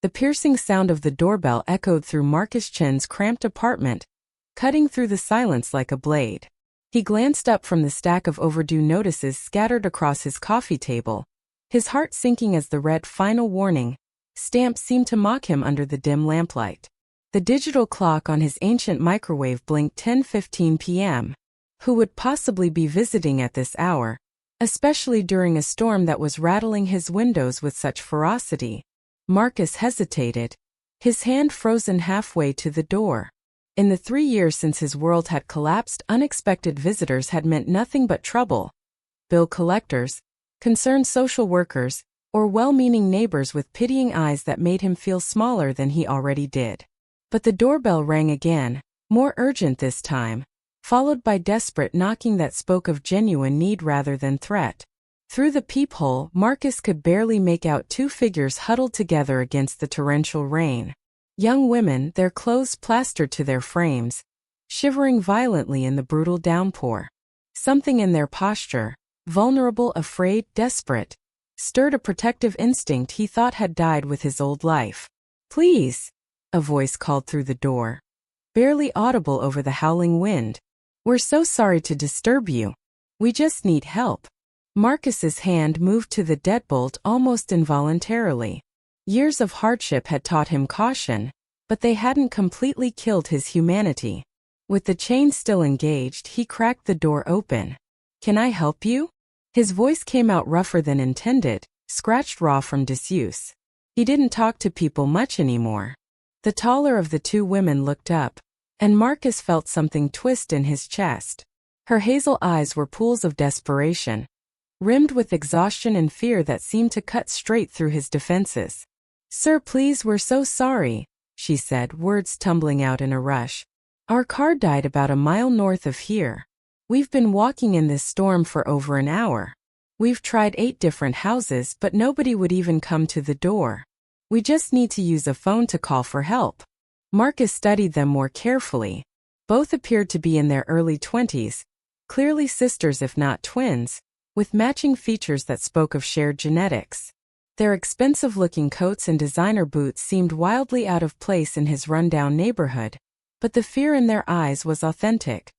The piercing sound of the doorbell echoed through Marcus Chen's cramped apartment, cutting through the silence like a blade. He glanced up from the stack of overdue notices scattered across his coffee table, his heart sinking as the red "Final Warning" stamp seemed to mock him under the dim lamplight. The digital clock on his ancient microwave blinked 10:15 p.m. Who would possibly be visiting at this hour, especially during a storm that was rattling his windows with such ferocity? Marcus hesitated, his hand frozen halfway to the door. In the 3 years since his world had collapsed, unexpected visitors had meant nothing but trouble. Bill collectors, concerned social workers, or well-meaning neighbors with pitying eyes that made him feel smaller than he already did. But the doorbell rang again, more urgent this time, followed by desperate knocking that spoke of genuine need rather than threat. Through the peephole, Marcus could barely make out two figures huddled together against the torrential rain. Young women, their clothes plastered to their frames, shivering violently in the brutal downpour. Something in their posture, vulnerable, afraid, desperate, stirred a protective instinct he thought had died with his old life. "Please," a voice called through the door, barely audible over the howling wind. "We're so sorry to disturb you. We just need help." Marcus's hand moved to the deadbolt almost involuntarily. Years of hardship had taught him caution, but they hadn't completely killed his humanity. With the chain still engaged, he cracked the door open. "Can I help you?" His voice came out rougher than intended, scratched raw from disuse. He didn't talk to people much anymore. The taller of the two women looked up, and Marcus felt something twist in his chest. Her hazel eyes were pools of desperation, rimmed with exhaustion and fear that seemed to cut straight through his defenses. "Sir, please, we're so sorry," she said, words tumbling out in a rush. "Our car died about a mile north of here. We've been walking in this storm for over an hour. We've tried 8 different houses, but nobody would even come to the door. We just need to use a phone to call for help." Marcus studied them more carefully. Both appeared to be in their early 20s, clearly sisters if not twins, with matching features that spoke of shared genetics. Their expensive-looking coats and designer boots seemed wildly out of place in his run-down neighborhood, but the fear in their eyes was authentic.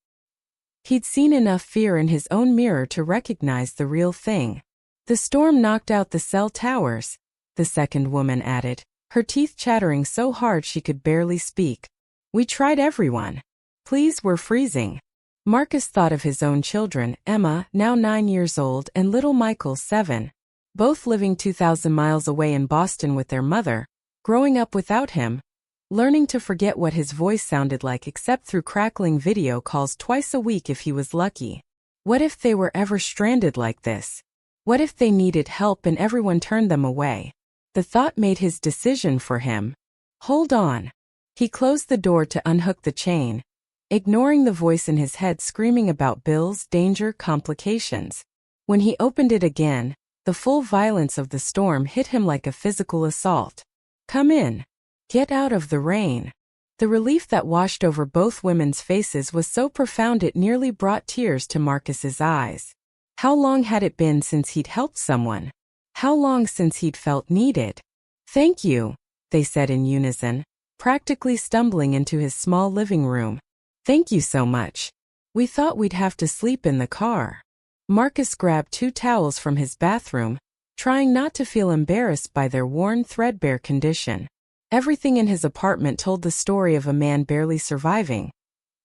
He'd seen enough fear in his own mirror to recognize the real thing. "The storm knocked out the cell towers," the second woman added, her teeth chattering so hard she could barely speak. "We tried everyone. Please, we're freezing." Marcus thought of his own children, Emma, now 9 years old, and little Michael, 7. Both living 2,000 miles away in Boston with their mother, growing up without him, learning to forget what his voice sounded like except through crackling video calls twice a week if he was lucky. What if they were ever stranded like this? What if they needed help and everyone turned them away? The thought made his decision for him. "Hold on." He closed the door to unhook the chain, ignoring the voice in his head screaming about bills, danger, complications. When he opened it again, the full violence of the storm hit him like a physical assault. "Come in. Get out of the rain." The relief that washed over both women's faces was so profound it nearly brought tears to Marcus's eyes. How long had it been since he'd helped someone? How long since he'd felt needed? "Thank you," they said in unison, practically stumbling into his small living room. "Thank you so much. We thought we'd have to sleep in the car." Marcus grabbed 2 towels from his bathroom, trying not to feel embarrassed by their worn, threadbare condition. Everything in his apartment told the story of a man barely surviving.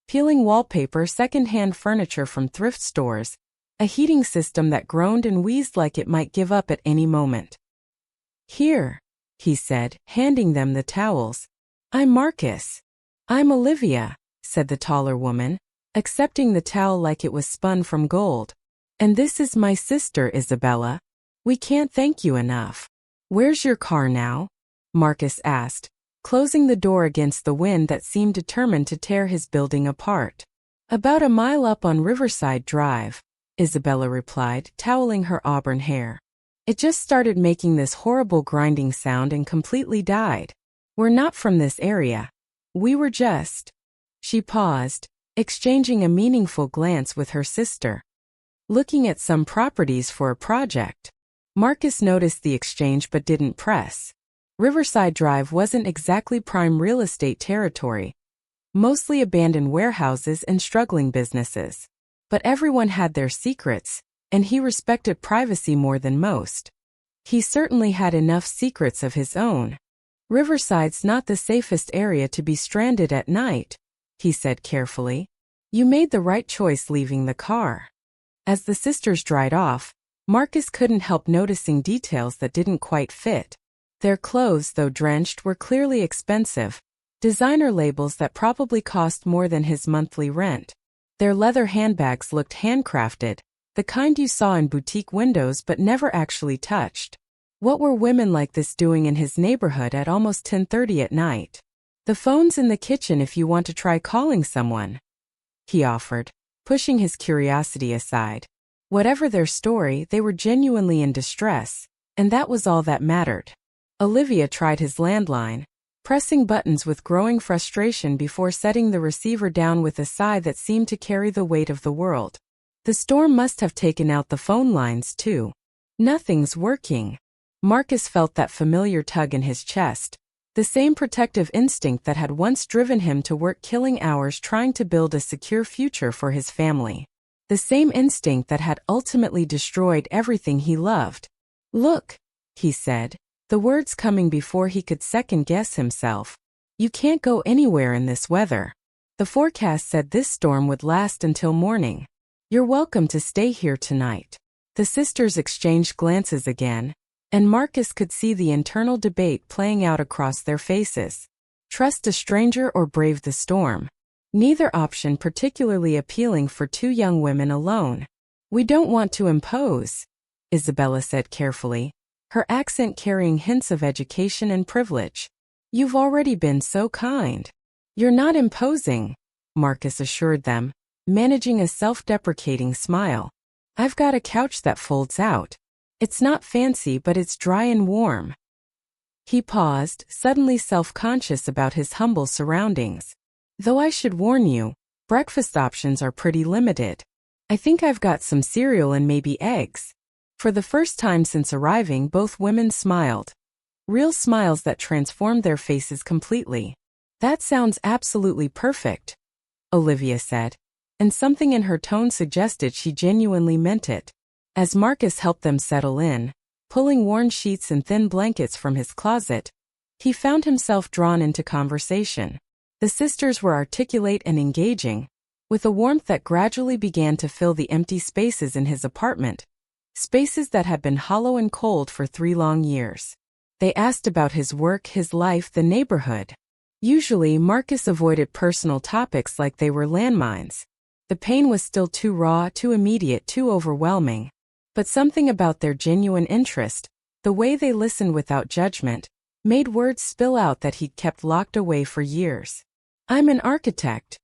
Peeling wallpaper, second-hand furniture from thrift stores, a heating system that groaned and wheezed like it might give up at any moment. "Here," he said, handing them the towels. "I'm Marcus." "I'm Olivia," said the taller woman, accepting the towel like it was spun from gold. "And this is my sister, Isabella. We can't thank you enough." "Where's your car now?" Marcus asked, closing the door against the wind that seemed determined to tear his building apart. "About a mile up on Riverside Drive," Isabella replied, toweling her auburn hair. "It just started making this horrible grinding sound and completely died. We're not from this area. We were just—" She paused, exchanging a meaningful glance with her sister. "Looking at some properties for a project." Marcus noticed the exchange but didn't press. Riverside Drive wasn't exactly prime real estate territory, mostly abandoned warehouses and struggling businesses. But everyone had their secrets, and he respected privacy more than most. He certainly had enough secrets of his own. Riverside's not the safest area to be stranded at night, he said carefully. You made the right choice leaving the car. As the sisters dried off, Marcus couldn't help noticing details that didn't quite fit. Their clothes, though drenched, were clearly expensive, designer labels that probably cost more than his monthly rent. Their leather handbags looked handcrafted, the kind you saw in boutique windows but never actually touched. What were women like this doing in his neighborhood at almost 10:30 at night? The phone's in the kitchen if you want to try calling someone, he offered, pushing his curiosity aside. Whatever their story, they were genuinely in distress, and that was all that mattered. Olivia tried his landline, pressing buttons with growing frustration before setting the receiver down with a sigh that seemed to carry the weight of the world. The storm must have taken out the phone lines too. Nothing's working. Marcus felt that familiar tug in his chest, the same protective instinct that had once driven him to work killing hours trying to build a secure future for his family. The same instinct that had ultimately destroyed everything he loved. Look, he said, the words coming before he could second-guess himself. You can't go anywhere in this weather. The forecast said this storm would last until morning. You're welcome to stay here tonight. The sisters exchanged glances again, and Marcus could see the internal debate playing out across their faces. Trust a stranger or brave the storm. Neither option particularly appealing for two young women alone. We don't want to impose, Isabella said carefully, her accent carrying hints of education and privilege. You've already been so kind. You're not imposing, Marcus assured them, managing a self-deprecating smile. I've got a couch that folds out. It's not fancy, but it's dry and warm. He paused, suddenly self-conscious about his humble surroundings. Though I should warn you, breakfast options are pretty limited. I think I've got some cereal and maybe eggs. For the first time since arriving, both women smiled. Real smiles that transformed their faces completely. That sounds absolutely perfect, Olivia said, and something in her tone suggested she genuinely meant it. As Marcus helped them settle in, pulling worn sheets and thin blankets from his closet, he found himself drawn into conversation. The sisters were articulate and engaging, with a warmth that gradually began to fill the empty spaces in his apartment, spaces that had been hollow and cold for 3 long years. They asked about his work, his life, the neighborhood. Usually, Marcus avoided personal topics like they were landmines. The pain was still too raw, too immediate, too overwhelming. But something about their genuine interest, the way they listened without judgment, made words spill out that he'd kept locked away for years. I'm an architect,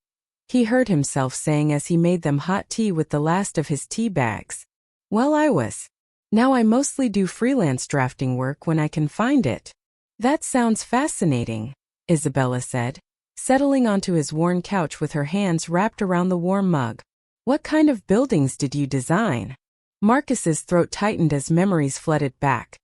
he heard himself saying as he made them hot tea with the last of his tea bags. Well, I was. Now I mostly do freelance drafting work when I can find it. That sounds fascinating, Isabella said, settling onto his worn couch with her hands wrapped around the warm mug. What kind of buildings did you design? Marcus's throat tightened as memories flooded back.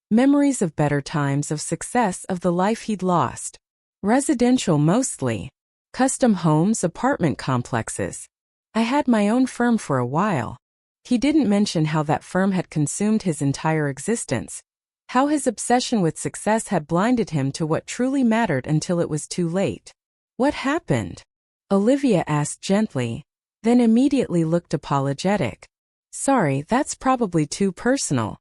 Memories of better times, of success, of the life he'd lost. Residential mostly. Custom homes, apartment complexes. I had my own firm for a while. He didn't mention how that firm had consumed his entire existence, how his obsession with success had blinded him to what truly mattered until it was too late. What happened? Olivia asked gently, then immediately looked apologetic. Sorry, that's probably too personal.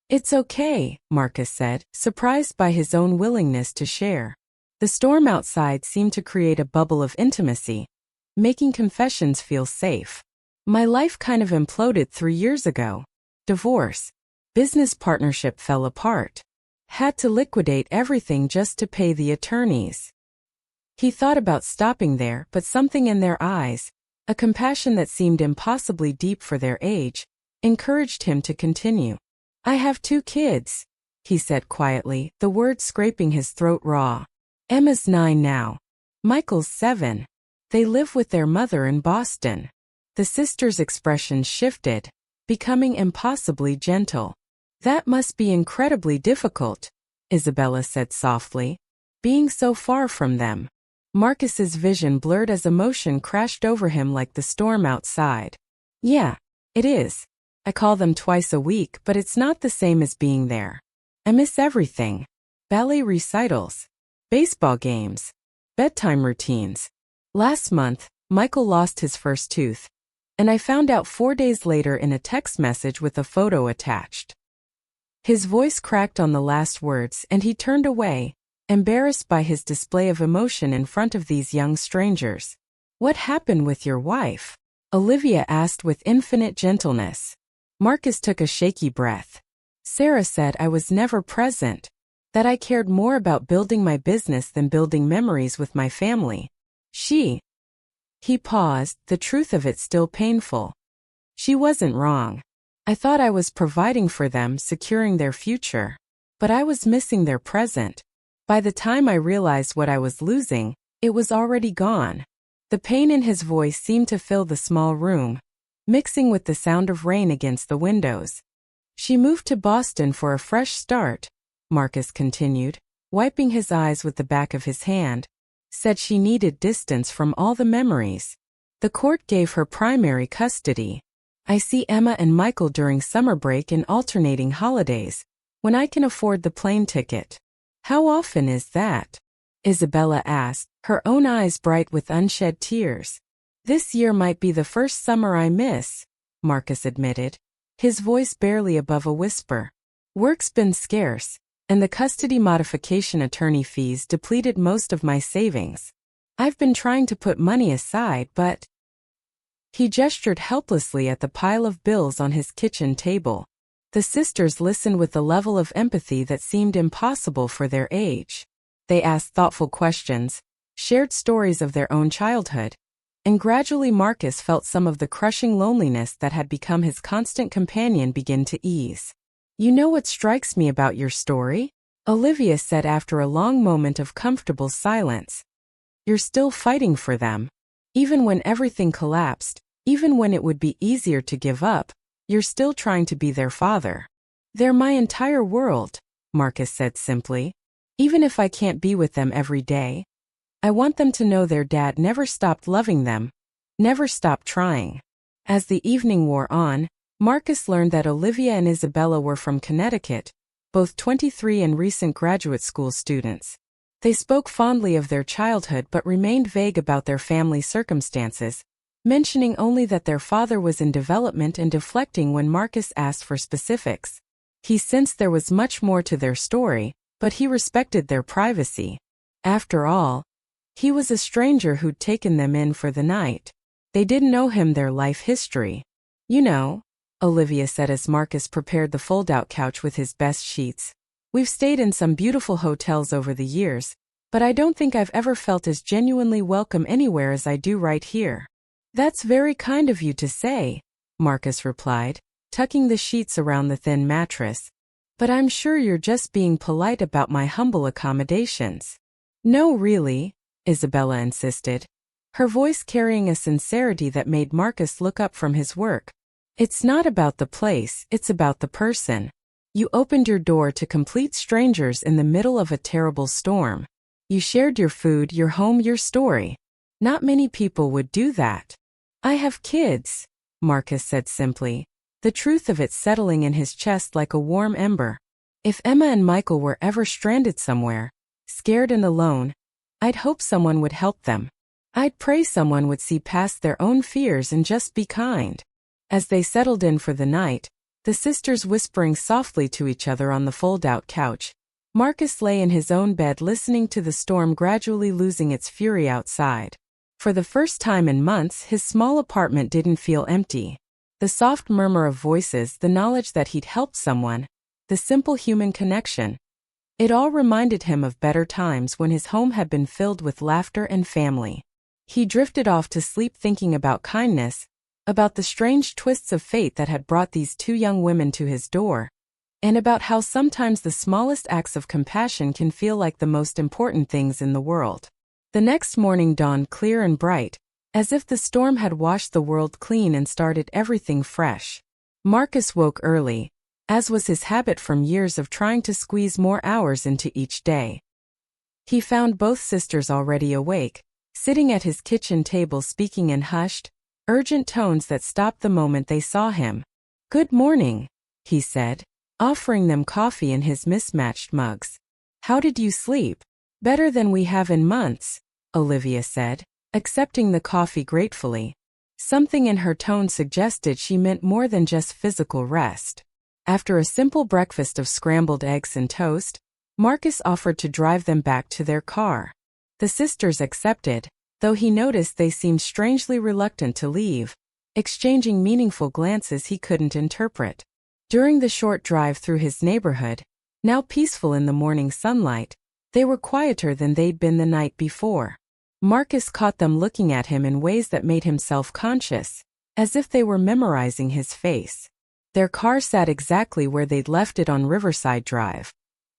It's okay, Marcus said, surprised by his own willingness to share. The storm outside seemed to create a bubble of intimacy, making confessions feel safe. My life kind of imploded 3 years ago. Divorce. Business partnership fell apart. Had to liquidate everything just to pay the attorneys. He thought about stopping there, but something in their eyes, a compassion that seemed impossibly deep for their age, encouraged him to continue. I have 2 kids, he said quietly, the words scraping his throat raw. Emma's 9 now. Michael's 7. They live with their mother in Boston. The sisters' expressions shifted, becoming impossibly gentle. That must be incredibly difficult, Isabella said softly. Being so far from them. Marcus's vision blurred as emotion crashed over him like the storm outside. Yeah, it is. I call them twice a week, but it's not the same as being there. I miss everything. Ballet recitals, baseball games, bedtime routines. Last month, Michael lost his first tooth, and I found out 4 days later in a text message with a photo attached. His voice cracked on the last words and he turned away, embarrassed by his display of emotion in front of these young strangers. What happened with your wife? Olivia asked with infinite gentleness. Marcus took a shaky breath. Sarah said I was never present, that I cared more about building my business than building memories with my family. He paused, the truth of it still painful. She wasn't wrong. I thought I was providing for them, securing their future. But I was missing their present. By the time I realized what I was losing, it was already gone. The pain in his voice seemed to fill the small room, mixing with the sound of rain against the windows. She moved to Boston for a fresh start, Marcus continued, wiping his eyes with the back of his hand. Said she needed distance from all the memories. The court gave her primary custody. I see Emma and Michael during summer break and alternating holidays, when I can afford the plane ticket. How often is that? Isabella asked, her own eyes bright with unshed tears. This year might be the first summer I miss, Marcus admitted, his voice barely above a whisper. Work's been scarce, and the custody modification attorney fees depleted most of my savings. I've been trying to put money aside, but... He gestured helplessly at the pile of bills on his kitchen table. The sisters listened with a level of empathy that seemed impossible for their age. They asked thoughtful questions, shared stories of their own childhood, and gradually Marcus felt some of the crushing loneliness that had become his constant companion begin to ease. You know what strikes me about your story? Olivia said after a long moment of comfortable silence. You're still fighting for them. Even when everything collapsed, even when it would be easier to give up, you're still trying to be their father. They're my entire world, Marcus said simply. Even if I can't be with them every day, I want them to know their dad never stopped loving them, never stopped trying. As the evening wore on, Marcus learned that Olivia and Isabella were from Connecticut, both 23 and recent graduate school students. They spoke fondly of their childhood but remained vague about their family circumstances, mentioning only that their father was in development and deflecting when Marcus asked for specifics. He sensed there was much more to their story, but he respected their privacy. After all, he was a stranger who'd taken them in for the night. They didn't know him, their life history. You know, Olivia said as Marcus prepared the fold-out couch with his best sheets. We've stayed in some beautiful hotels over the years, but I don't think I've ever felt as genuinely welcome anywhere as I do right here. That's very kind of you to say, Marcus replied, tucking the sheets around the thin mattress. But I'm sure you're just being polite about my humble accommodations. No, really, Isabella insisted, her voice carrying a sincerity that made Marcus look up from his work. It's not about the place, it's about the person. You opened your door to complete strangers in the middle of a terrible storm. You shared your food, your home, your story. Not many people would do that. I have kids, Marcus said simply, the truth of it settling in his chest like a warm ember. If Emma and Michael were ever stranded somewhere, scared and alone, I'd hope someone would help them. I'd pray someone would see past their own fears and just be kind. As they settled in for the night, the sisters whispering softly to each other on the fold-out couch, Marcus lay in his own bed listening to the storm gradually losing its fury outside. For the first time in months, his small apartment didn't feel empty. The soft murmur of voices, the knowledge that he'd helped someone, the simple human connection. It all reminded him of better times when his home had been filled with laughter and family. He drifted off to sleep thinking about kindness, about the strange twists of fate that had brought these two young women to his door, and about how sometimes the smallest acts of compassion can feel like the most important things in the world. The next morning dawned clear and bright, as if the storm had washed the world clean and started everything fresh. Marcus woke early, as was his habit from years of trying to squeeze more hours into each day. He found both sisters already awake, sitting at his kitchen table speaking in hushed, urgent tones that stopped the moment they saw him. "Good morning," he said, offering them coffee in his mismatched mugs. "How did you sleep?" "Better than we have in months," Olivia said, accepting the coffee gratefully. Something in her tone suggested she meant more than just physical rest. After a simple breakfast of scrambled eggs and toast, Marcus offered to drive them back to their car. The sisters accepted, though he noticed they seemed strangely reluctant to leave, exchanging meaningful glances he couldn't interpret. During the short drive through his neighborhood, now peaceful in the morning sunlight, they were quieter than they'd been the night before. Marcus caught them looking at him in ways that made him self-conscious, as if they were memorizing his face. Their car sat exactly where they'd left it on Riverside Drive.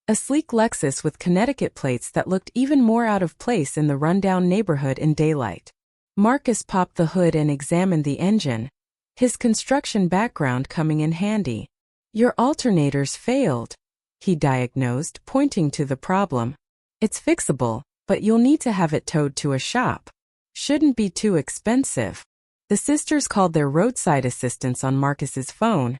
A sleek Lexus with Connecticut plates that looked even more out of place in the rundown neighborhood in daylight. Marcus popped the hood and examined the engine, his construction background coming in handy. "Your alternators failed," he diagnosed, pointing to the problem. "It's fixable, but you'll need to have it towed to a shop. Shouldn't be too expensive." The sisters called their roadside assistance on Marcus's phone,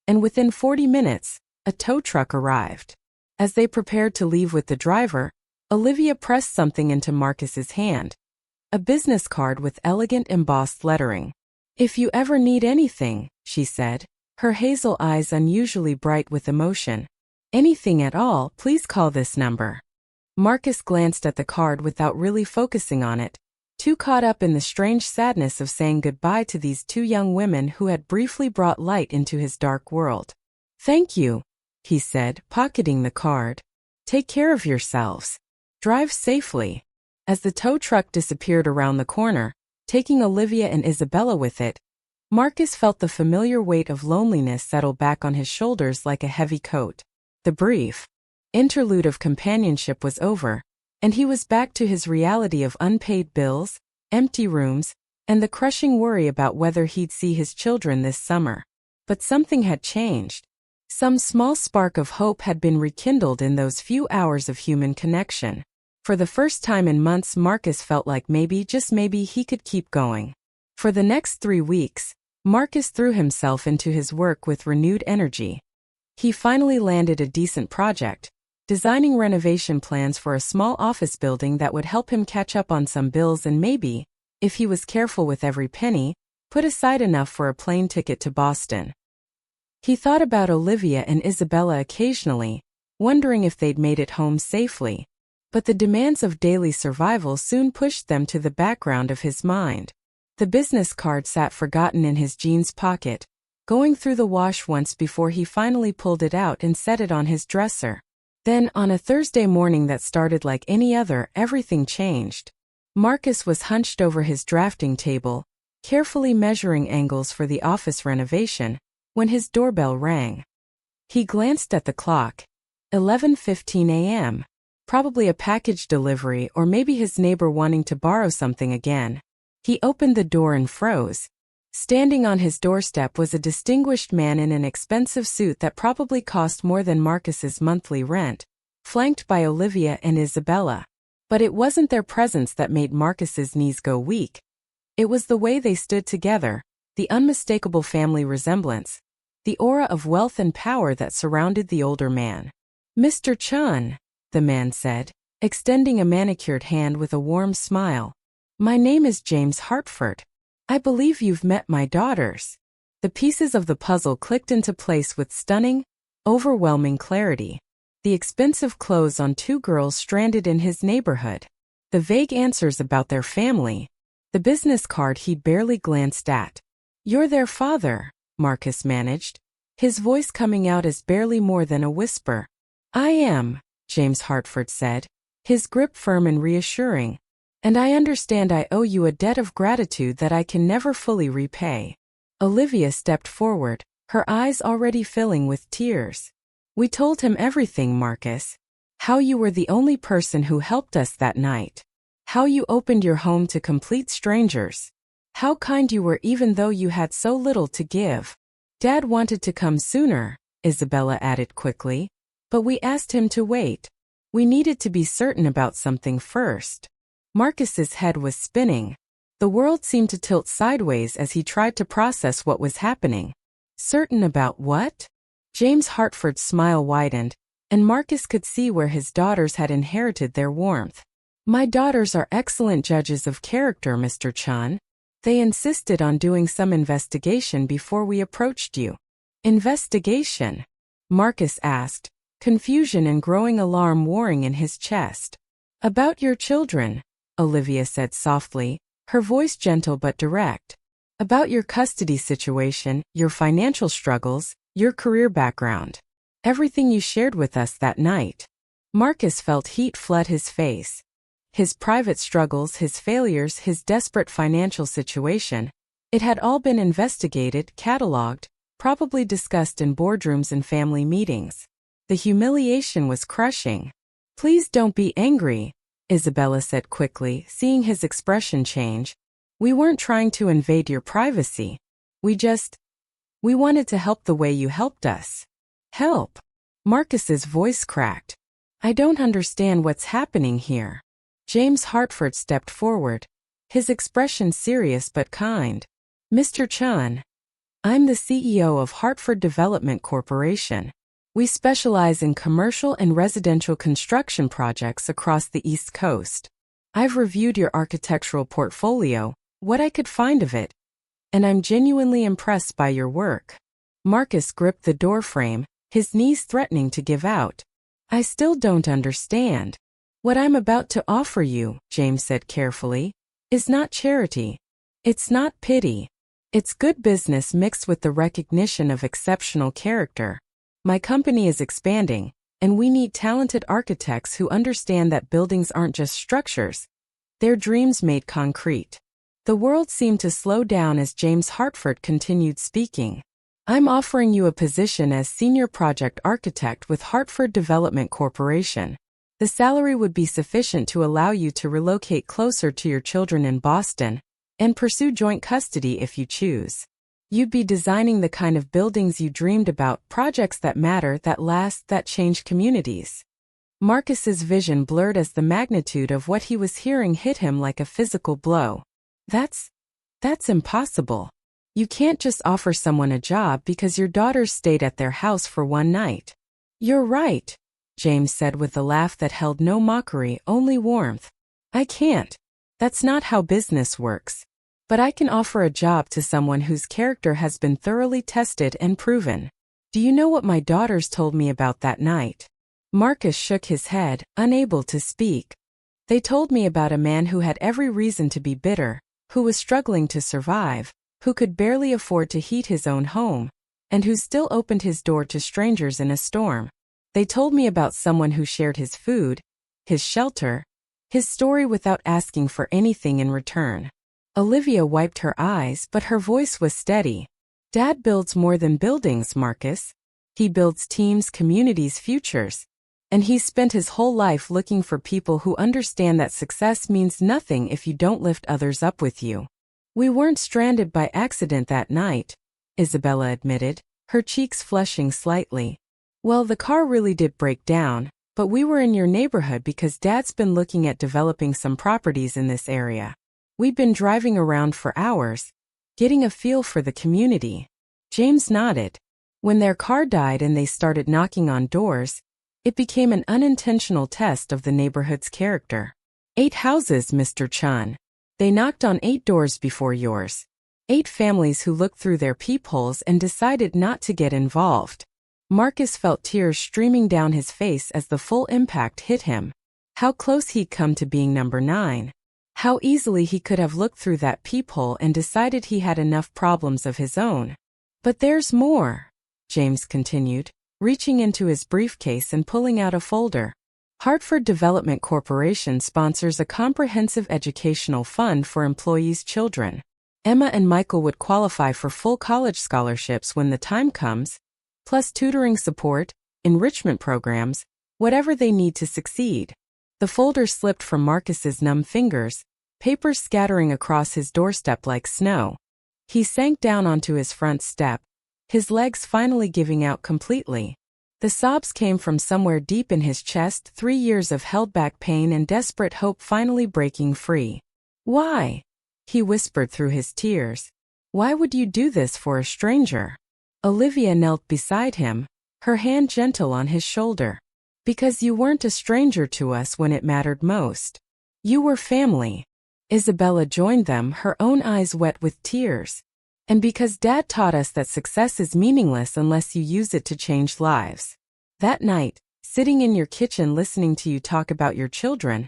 and within 40 minutes, a tow truck arrived. As they prepared to leave with the driver, Olivia pressed something into Marcus's hand. A business card with elegant embossed lettering. "If you ever need anything," she said, her hazel eyes unusually bright with emotion. "Anything at all, please call this number." Marcus glanced at the card without really focusing on it, too caught up in the strange sadness of saying goodbye to these two young women who had briefly brought light into his dark world. "Thank you," he said, pocketing the card. "Take care of yourselves. Drive safely." As the tow truck disappeared around the corner, taking Olivia and Isabella with it, Marcus felt the familiar weight of loneliness settle back on his shoulders like a heavy coat. The brief interlude of companionship was over, and he was back to his reality of unpaid bills, empty rooms, and the crushing worry about whether he'd see his children this summer. But something had changed. Some small spark of hope had been rekindled in those few hours of human connection. For the first time in months, Marcus felt like maybe, just maybe, he could keep going. For the next 3 weeks, Marcus threw himself into his work with renewed energy. He finally landed a decent project, designing renovation plans for a small office building that would help him catch up on some bills and maybe, if he was careful with every penny, put aside enough for a plane ticket to Boston. He thought about Olivia and Isabella occasionally, wondering if they'd made it home safely. But the demands of daily survival soon pushed them to the background of his mind. The business card sat forgotten in his jeans pocket, going through the wash once before he finally pulled it out and set it on his dresser. Then, on a Thursday morning that started like any other, everything changed. Marcus was hunched over his drafting table, carefully measuring angles for the office renovation, when his doorbell rang. He glanced at the clock. 11:15 a.m. Probably a package delivery or maybe his neighbor wanting to borrow something again. He opened the door and froze. Standing on his doorstep was a distinguished man in an expensive suit that probably cost more than Marcus's monthly rent, flanked by Olivia and Isabella. But it wasn't their presence that made Marcus's knees go weak. It was the way they stood together, the unmistakable family resemblance, the aura of wealth and power that surrounded the older man. "Mr. Chun," the man said, extending a manicured hand with a warm smile. "My name is James Hartford. I believe you've met my daughters." The pieces of the puzzle clicked into place with stunning, overwhelming clarity. The expensive clothes on 2 girls stranded in his neighborhood. The vague answers about their family. The business card he barely glanced at. "You're their father," Marcus managed, his voice coming out as barely more than a whisper. "I am," James Hartford said, his grip firm and reassuring. "And I understand I owe you a debt of gratitude that I can never fully repay." Olivia stepped forward, her eyes already filling with tears. "We told him everything, Marcus. How you were the only person who helped us that night. How you opened your home to complete strangers. How kind you were even though you had so little to give. Dad wanted to come sooner, Isabella added quickly. But we asked him to wait. We needed to be certain about something first. Marcus's head was spinning. The world seemed to tilt sideways as he tried to process what was happening. Certain about what? James Hartford's smile widened, and Marcus could see where his daughters had inherited their warmth. My daughters are excellent judges of character, Mr. Chun. They insisted on doing some investigation before we approached you. Investigation? Marcus asked, confusion and growing alarm warring in his chest. About your children, Olivia said softly, her voice gentle but direct. About your custody situation, your financial struggles, your career background. Everything you shared with us that night. Marcus felt heat flood his face. His private struggles, his failures, his desperate financial situation. It had all been investigated, catalogued, probably discussed in boardrooms and family meetings. The humiliation was crushing. Please don't be angry, Isabella said quickly, seeing his expression change. We weren't trying to invade your privacy. We wanted to help the way you helped us. Help? Marcus's voice cracked. I don't understand what's happening here. James Hartford stepped forward, his expression serious but kind. Mr. Chun, I'm the CEO of Hartford Development Corporation. We specialize in commercial and residential construction projects across the East Coast. I've reviewed your architectural portfolio, what I could find of it, and I'm genuinely impressed by your work. Marcus gripped the doorframe, his knees threatening to give out. I still don't understand. What I'm about to offer you, James said carefully, is not charity. It's not pity. It's good business mixed with the recognition of exceptional character. My company is expanding, and we need talented architects who understand that buildings aren't just structures. They're dreams made concrete. The world seemed to slow down as James Hartford continued speaking. I'm offering you a position as Senior Project Architect with Hartford Development Corporation. The salary would be sufficient to allow you to relocate closer to your children in Boston and pursue joint custody if you choose. You'd be designing the kind of buildings you dreamed about, projects that matter, that last, that change communities. Marcus's vision blurred as the magnitude of what he was hearing hit him like a physical blow. That's impossible. You can't just offer someone a job because your daughters stayed at their house for one night. You're right, James said with a laugh that held no mockery, only warmth. I can't. That's not how business works. But I can offer a job to someone whose character has been thoroughly tested and proven. Do you know what my daughters told me about that night? Marcus shook his head, unable to speak. They told me about a man who had every reason to be bitter, who was struggling to survive, who could barely afford to heat his own home, and who still opened his door to strangers in a storm. They told me about someone who shared his food, his shelter, his story without asking for anything in return. Olivia wiped her eyes, but her voice was steady. Dad builds more than buildings, Marcus. He builds teams, communities, futures. And he's spent his whole life looking for people who understand that success means nothing if you don't lift others up with you. We weren't stranded by accident that night, Isabella admitted, her cheeks flushing slightly. Well, the car really did break down, but we were in your neighborhood because Dad's been looking at developing some properties in this area. We'd been driving around for hours, getting a feel for the community. James nodded. When their car died and they started knocking on doors, it became an unintentional test of the neighborhood's character. 8 houses, Mr. Chun. They knocked on 8 doors before yours. 8 families who looked through their peepholes and decided not to get involved. Marcus felt tears streaming down his face as the full impact hit him. How close he'd come to being number 9. How easily he could have looked through that peephole and decided he had enough problems of his own. But there's more, James continued, reaching into his briefcase and pulling out a folder. Hartford Development Corporation sponsors a comprehensive educational fund for employees' children. Emma and Michael would qualify for full college scholarships when the time comes, plus tutoring support, enrichment programs, whatever they need to succeed. The folder slipped from Marcus's numb fingers, papers scattering across his doorstep like snow. He sank down onto his front step, his legs finally giving out completely. The sobs came from somewhere deep in his chest, 3 years of held-back pain and desperate hope finally breaking free. "Why?" he whispered through his tears. "Why would you do this for a stranger?" Olivia knelt beside him, her hand gentle on his shoulder. "Because you weren't a stranger to us when it mattered most. You were family." Isabella joined them, her own eyes wet with tears. "And because Dad taught us that success is meaningless unless you use it to change lives. That night, sitting in your kitchen listening to you talk about your children,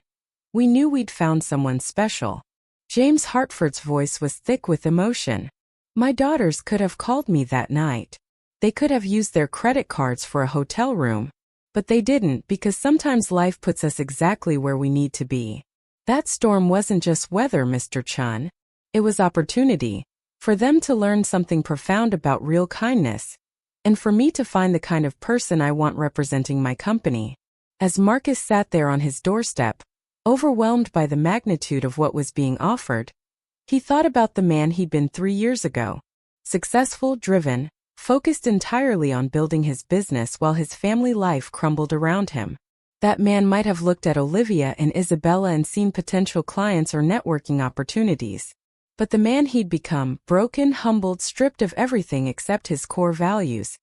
we knew we'd found someone special." James Hartford's voice was thick with emotion. "My daughters could have called me that night. They could have used their credit cards for a hotel room. But they didn't, because sometimes life puts us exactly where we need to be. That storm wasn't just weather, Mr. Chun. It was opportunity. For them to learn something profound about real kindness. And for me to find the kind of person I want representing my company." As Marcus sat there on his doorstep, overwhelmed by the magnitude of what was being offered, he thought about the man he'd been 3 years ago. Successful, driven, focused entirely on building his business while his family life crumbled around him. That man might have looked at Olivia and Isabella and seen potential clients or networking opportunities. But the man he'd become, broken, humbled, stripped of everything except his core values,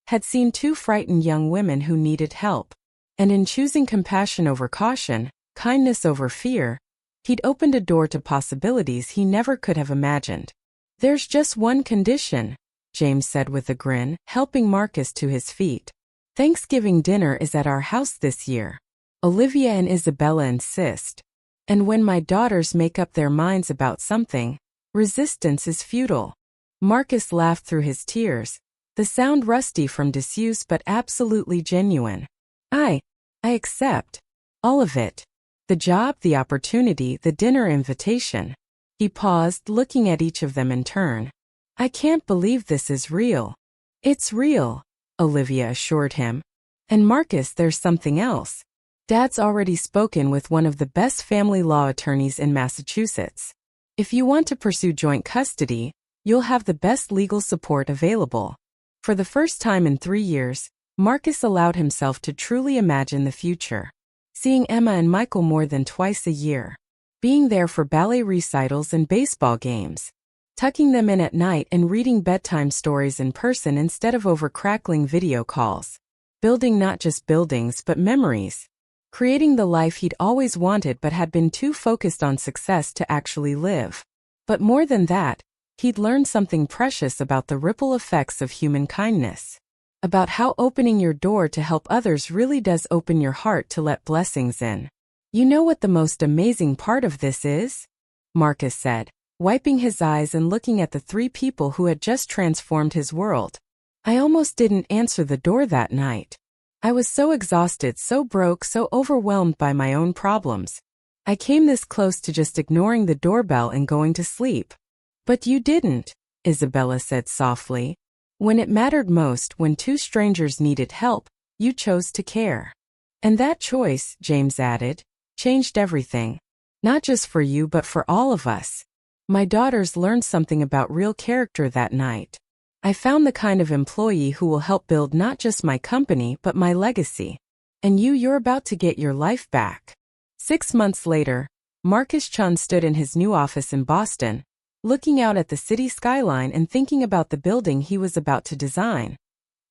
had seen 2 frightened young women who needed help. And in choosing compassion over caution, kindness over fear, he'd opened a door to possibilities he never could have imagined. "There's just one condition," James said with a grin, helping Marcus to his feet. "Thanksgiving dinner is at our house this year. Olivia and Isabella insist. And when my daughters make up their minds about something, resistance is futile." Marcus laughed through his tears, the sound rusty from disuse but absolutely genuine. I accept. All of it. The job, the opportunity, the dinner invitation." He paused, looking at each of them in turn. "I can't believe this is real." "It's real," Olivia assured him. "And Marcus, there's something else. Dad's already spoken with one of the best family law attorneys in Massachusetts. If you want to pursue joint custody, you'll have the best legal support available." For the first time in 3 years, Marcus allowed himself to truly imagine the future. Seeing Emma and Michael more than twice a year. Being there for ballet recitals and baseball games. Tucking them in at night and reading bedtime stories in person instead of over crackling video calls. Building not just buildings but memories. Creating the life he'd always wanted but had been too focused on success to actually live. But more than that, he'd learned something precious about the ripple effects of human kindness. About how opening your door to help others really does open your heart to let blessings in. "You know what the most amazing part of this is?" Marcus said, wiping his eyes and looking at the 3 people who had just transformed his world. "I almost didn't answer the door that night. I was so exhausted, so broke, so overwhelmed by my own problems. I came this close to just ignoring the doorbell and going to sleep." "But you didn't," Isabella said softly. "When it mattered most, when 2 strangers needed help, you chose to care. And that choice," James added, "changed everything. Not just for you but for all of us. My daughters learned something about real character that night. I found the kind of employee who will help build not just my company but my legacy. And you're about to get your life back." 6 months later, Marcus Chun stood in his new office in Boston, looking out at the city skyline and thinking about the building he was about to design.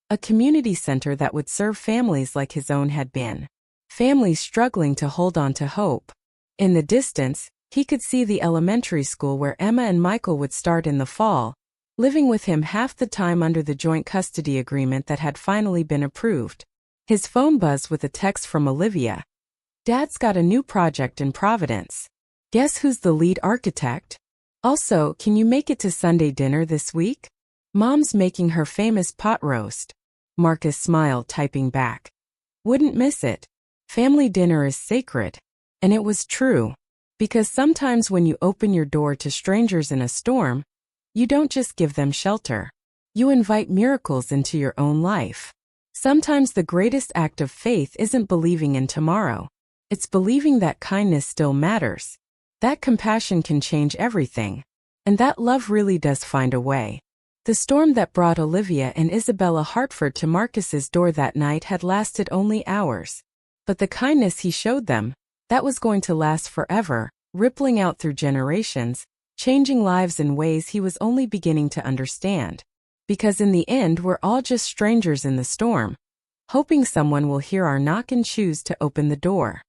A community center that would serve families like his own had been. Families struggling to hold on to hope. In the distance, he could see the elementary school where Emma and Michael would start in the fall, living with him half the time under the joint custody agreement that had finally been approved. His phone buzzed with a text from Olivia. "Dad's got a new project in Providence. Guess who's the lead architect? Also, can you make it to Sunday dinner this week? Mom's making her famous pot roast." Marcus smiled, typing back. "Wouldn't miss it. Family dinner is sacred." And it was true. Because sometimes when you open your door to strangers in a storm, you don't just give them shelter. You invite miracles into your own life. Sometimes the greatest act of faith isn't believing in tomorrow. It's believing that kindness still matters. That compassion can change everything. And that love really does find a way. The storm that brought Olivia and Isabella Hartford to Marcus's door that night had lasted only hours. But the kindness he showed them, that was going to last forever, rippling out through generations, changing lives in ways he was only beginning to understand. Because in the end we're all just strangers in the storm, hoping someone will hear our knock and choose to open the door.